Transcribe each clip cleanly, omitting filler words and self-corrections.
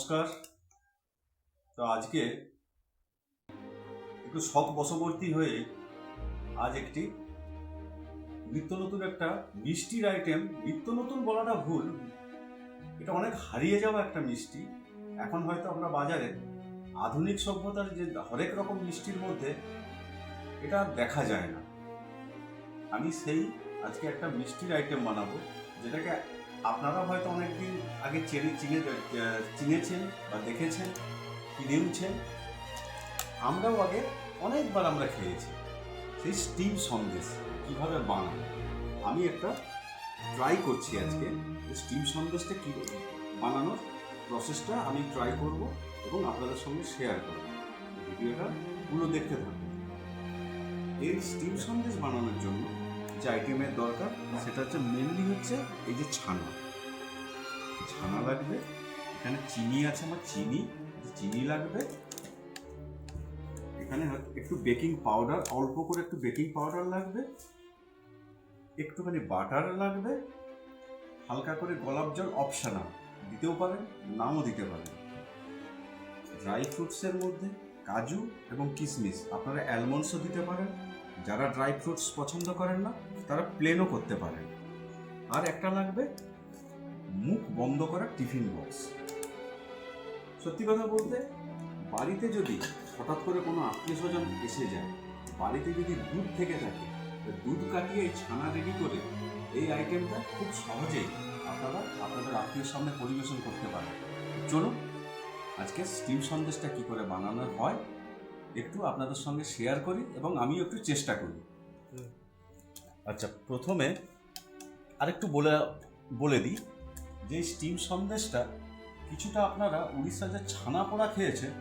নমস্কার। তো আজকে একটু শখ বশবর্তী হয়ে আজ একটি নিত্য নতুন একটা মিষ্টির আইটেম, নিত্য নতুন বলাটা ভুল, এটা অনেক হারিয়ে যাওয়া একটা মিষ্টি। এখন হয়তো আমরা বাজারে আধুনিক সভ্যতার যে হরেক রকম মিষ্টির মধ্যে এটা দেখা যায় না। আমি সেই আজকে একটা মিষ্টির আইটেম বানাবো, যেটাকে আপনারা হয়তো অনেকদিন আগে চিনেছেন বা দেখেছেন, কিনেওছেন। আমরাও আগে অনেকবার আমরা খেয়েছি। সেই স্টিম সন্দেশ কীভাবে বানাবো আমি একটা ট্রাই করছি আজকে। স্টিম সন্দেশটা কী বানানোর প্রসেসটা আমি ট্রাই করব এবং আপনাদের সঙ্গে শেয়ার করব। ভিডিওটা পুরো দেখতে থাকুন। এই স্টিম সন্দেশ বানানোর জন্য যে আইটেমের দরকার সেটা হচ্ছে মেনলি হচ্ছে এই যে ছানা লাগবে। এখানে চিনি আছে, আমার চিনি লাগবে। এখানে একটু বেকিং পাউডার, অল্প করে একটু বেকিং পাউডার লাগবে, একটুখানি বাটার লাগবে, হালকা করে গোলাপ জল অপশনাল, দিতেও পারেন নাও দিতে পারেন। ড্রাই ফ্রুটসের মধ্যে কাজু এবং কিশমিশ, আপনারা অ্যালমন্ডসও দিতে পারেন। যারা ড্রাই ফ্রুটস পছন্দ করেন না তারা প্লেনও করতে পারেন। আর একটা লাগবে মুখ বন্ধ করা টিফিন বক্স। সত্যি কথা বলতে, বাড়িতে যদি হঠাৎ করে কোনো আত্মীয় স্বজন এসে যায়, বাড়িতে যদি দুধ থেকে থাকে, দুধ কাটিয়ে এই ছানা রেডি করে এই আইটেমটা খুব সহজেই আপনারা আপনাদের আত্মীয়ের সামনে পরিবেশন করতে পারেন। চলুন আজকে স্টিম সন্দেশটা কী করে বানানো হয় একটু আপনাদের সঙ্গে শেয়ার করি এবং আমিও একটু চেষ্টা করি। আচ্ছা, প্রথমে আরেকটু বলে দিই যে স্টিম সন্দেশটা কিছুটা আপনারা উড়িষ্যার যে ছানা পোড়া খেয়েছেন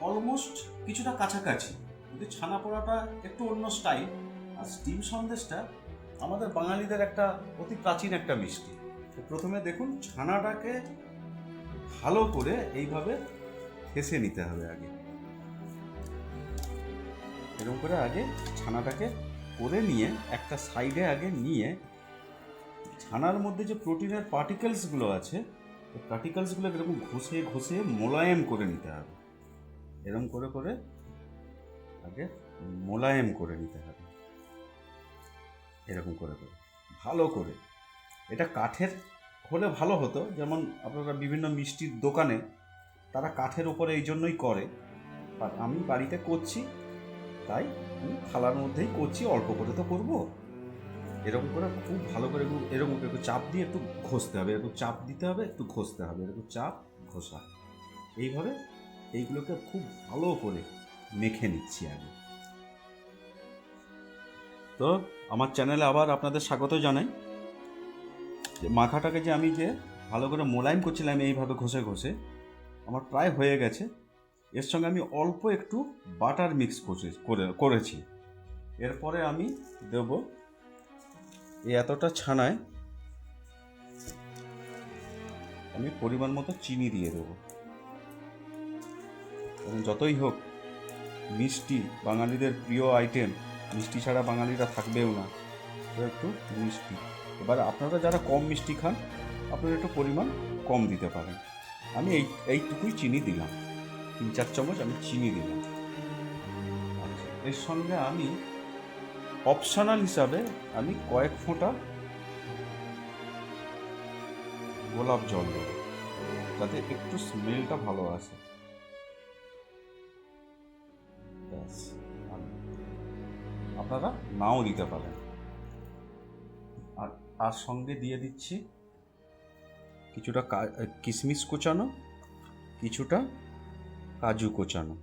অলমোস্ট কিছুটা কাছাকাছি, কিন্তু ছানা পোড়াটা একটু অন্য স্টাইল। আর স্টিম সন্দেশটা আমাদের বাঙালিদের একটা অতি প্রাচীন একটা মিষ্টি। তো প্রথমে দেখুন, ছানাটাকে ভালো করে এইভাবে ঠেসে নিতে হবে। আগে এরকম করে আগে ছানাটাকে করে নিয়ে একটা সাইডে আগে নিয়ে, ছানার মধ্যে যে প্রোটিনের পার্টিকেলসগুলো আছে ওই পার্টিকেলসগুলো এরকম ঘষে ঘষে মোলায়েম করে নিতে হবে। এরকম করে করে আগে মোলায়েম করে নিতে হবে, এরকম করে করে ভালো করে। এটা কাঠের হলে ভালো হতো, যেমন আপনারা বিভিন্ন মিষ্টির দোকানে তারা কাঠের ওপরে এই জন্যই করে। আর আমি বাড়িতে করছি তাই আমি থালার মধ্যেই করছি, অল্প করে তো করবো। এরকম করে খুব ভালো করে এরকম একটু চাপ দিয়ে একটু ঘষতে হবে, এরকম চাপ দিতে হবে, একটু ঘষতে হবে, এরকম চাপ ঘষা। এইভাবে এইগুলোকে খুব ভালো করে মেখে নিচ্ছি আগে। তো আমার চ্যানেলে আবার আপনাদের স্বাগত জানাই। যে মাখাটাকে যে আমি যে ভালো করে মোলায়েম করছিলাম এইভাবে ঘষে ঘষে, আমার প্রায় হয়ে গেছে। এর সঙ্গে আমি অল্প একটু বাটার মিক্স করেছি। এরপরে আমি দেব এই এতটা ছানায় আমি পরিমাণ মতো চিনি দিয়ে দেবো। এবং যতই হোক মিষ্টি বাঙালিদের প্রিয় আইটেম, মিষ্টি ছাড়া বাঙালিরা থাকবেও না। তো একটু মিষ্টি, এবার আপনারা যারা কম মিষ্টি খান আপনারা একটু পরিমাণ কম দিতে পারেন। আমি এইটুকুই চিনি দিলাম, 3-4 চামচ আমি চিনি দিলাম। আচ্ছা, এর সঙ্গে আমি অপশনাল হিসাবে আমি কয়েক ফোঁটা গোলাপ জল দেব, যাতে একটু স্মেলটা ভালো আসে। ব্যাস, আপনারা নাও দিতে পারেন। আর সঙ্গে দিয়ে দিচ্ছি কিছুটা কিশমিশ কোচানো, কিছুটা কাজু কোচানো।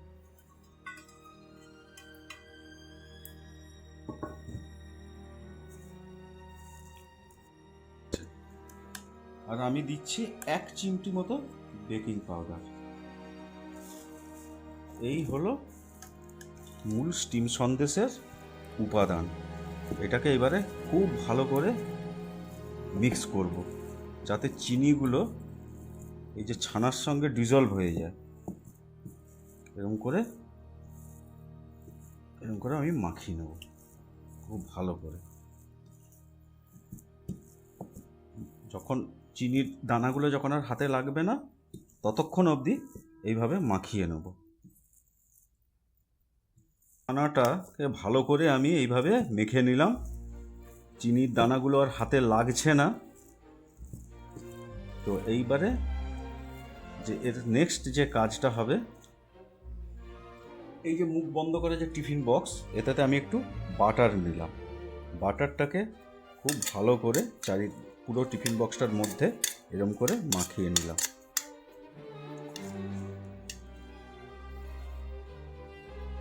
আর আমি দিচ্ছি 1 চিমটি মতো বেকিং পাউডার। এই হলো মূল স্টিম সন্দেশের উপাদান। এটাকে এবারে খুব ভালো করে মিক্স করব, যাতে চিনিগুলো এই যে ছানার সঙ্গে ডিজলভ হয়ে যায়। এরকম করে আমি মাখিয়ে নেব খুব ভালো করে। যখন চিনির দানাগুলো যখন আর হাতে লাগবে না, ততক্ষণ অবধি এইভাবে মাখিয়ে নেব। ছানাটাকে ভালো করে আমি এইভাবে মেখে নিলাম, চিনির দানাগুলো আর হাতে লাগছে না। তো এইবারে যে এর নেক্সট যে কাজটা হবে, এই যে মুখ বন্ধ করে যে টিফিন বক্স, এটাতে আমি একটু বাটার নিলাম। বাটারটাকে খুব ভালো করে পুরো টিফিন বক্সটার মধ্যে এরকম করে মাখিয়ে নিলাম।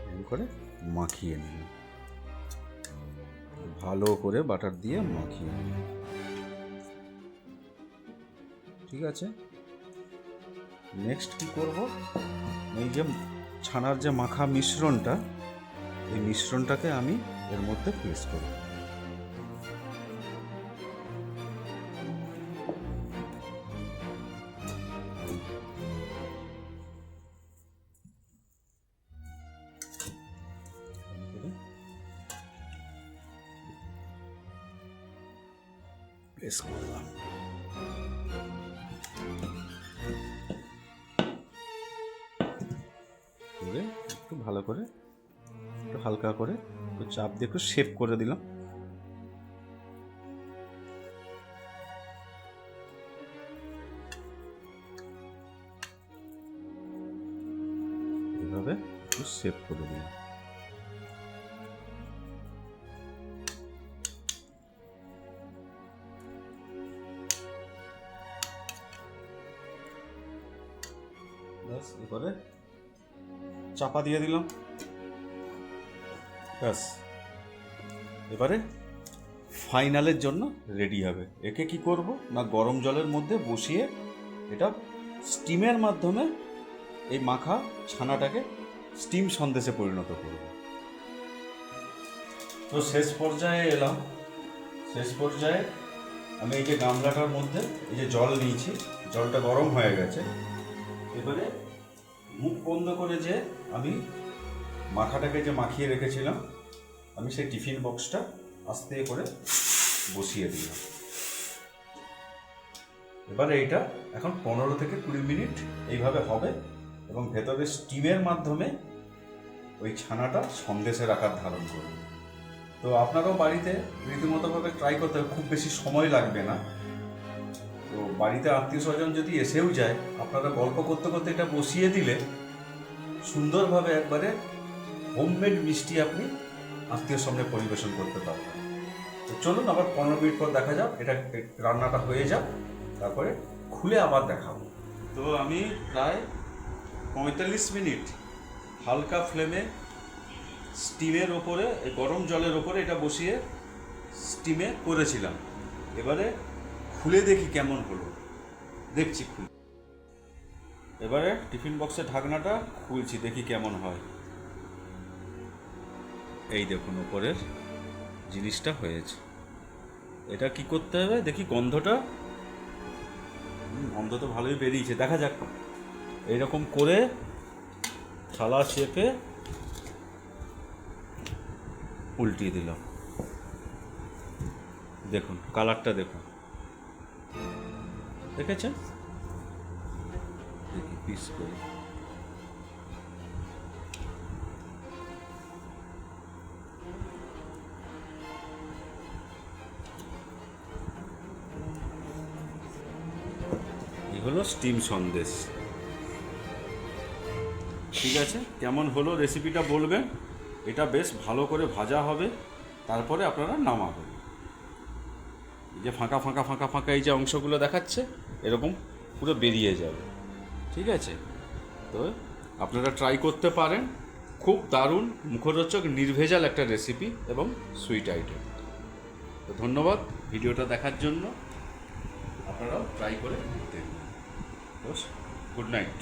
এরকম করে মাখিয়ে নিলাম, ভালো করে বাটার দিয়ে মাখিয়ে নিলাম। ঠিক আছে, নেক্সট কি করব, এই যে ছানার যে মাখা মিশ্রণটা, এই মিশ্রণটাকে আমি এর মধ্যে প্রেস করব। প্রেস করলাম। করে একটু ভালো করে, একটু হালকা করে একটু চাপ দিয়ে একটু শেপ করে দিলাম। এইভাবে একটু শেপ করে দিলাম। এবারে চাপা দিয়ে দিলাম। ব্যাস, এবারে ফাইনালের জন্য রেডি হবে। একে কি করব না, গরম জলের মধ্যে বসিয়ে এটা স্টিমের মাধ্যমে এই মাখা ছানাটাকে স্টিম সন্দেশে পরিণত করব। তো শেষ পর্যায়ে এলাম। শেষ পর্যায়ে আমি এই যে গামলাটার মধ্যে এই যে জল নিয়েছি, জলটা গরম হয়ে গেছে। এবারে মুখ বন্ধ করে যে আমি মাখাটাকে যে মাখিয়ে রেখেছিলাম, আমি সেই টিফিন বক্সটা আস্তে করে বসিয়ে দিলাম। এবারে এইটা এখন 15 থেকে 20 মিনিট এইভাবে হবে এবং ভেতরে স্টিমের মাধ্যমে ওই ছানাটা সন্দেশের আকার ধারণ করবে। তো আপনারাও বাড়িতে রীতিমতোভাবে ট্রাই করতে হবে, খুব বেশি সময় লাগবে না। তো বাড়িতে আত্মীয় স্বজন যদি এসেও যায়, আপনারা গল্প করতে করতে এটা বসিয়ে দিলে সুন্দরভাবে একবারে হোমমেড মিষ্টি আপনি আত্মীয়র সামনে পরিবেশন করতে পারবেন। তো চলুন আবার 15 মিনিট পর দেখা যাক, এটা রান্নাটা হয়ে যাক, তারপরে খুলে আবার দেখাবো। তো আমি প্রায় 45 মিনিট হালকা ফ্লেমে স্টিমের ওপরে, গরম জলের ওপরে এটা বসিয়ে স্টিমে করেছিলাম। এবারে খুলে দেখি কেমন হলো, দেখছি খুলে। এবারে টিফিন বক্সের ঢাকনাটা খুলছি, দেখি কেমন হয়। এই দেখুন উপরের জিনিসটা হয়েছে। এটা কি করতে হবে দেখি, গন্ধটা, গন্ধ তো ভালোই বেরিয়েছে, দেখা যাক। এইরকম করে থালা চেপে উল্টিয়ে দিলাম, দেখুন কালারটা দেখুন, দেখেছেন? দেখি পিস করে, এই হলো স্টিম সন্দেশ। ঠিক আছে, কেমন হলো রেসিপিটা বলবেন। এটা বেশ ভালো করে ভাজা হবে, তারপরে আপনারা নামাবেন। এই যে ফাঁকা ফাঁকা ফাঁকা ফাঁকা এই যে অংশগুলো দেখাচ্ছে, এরকম পুরো বেরিয়ে যাবে। ঠিক আছে, তো আপনারা ট্রাই করতে পারেন। খুব দারুণ মুখরোচক নির্ভেজাল একটা রেসিপি এবং সুইট আইটেম। তো ধন্যবাদ ভিডিওটা দেখার জন্য, আপনারাও ট্রাই করে দেখবেন। Good night.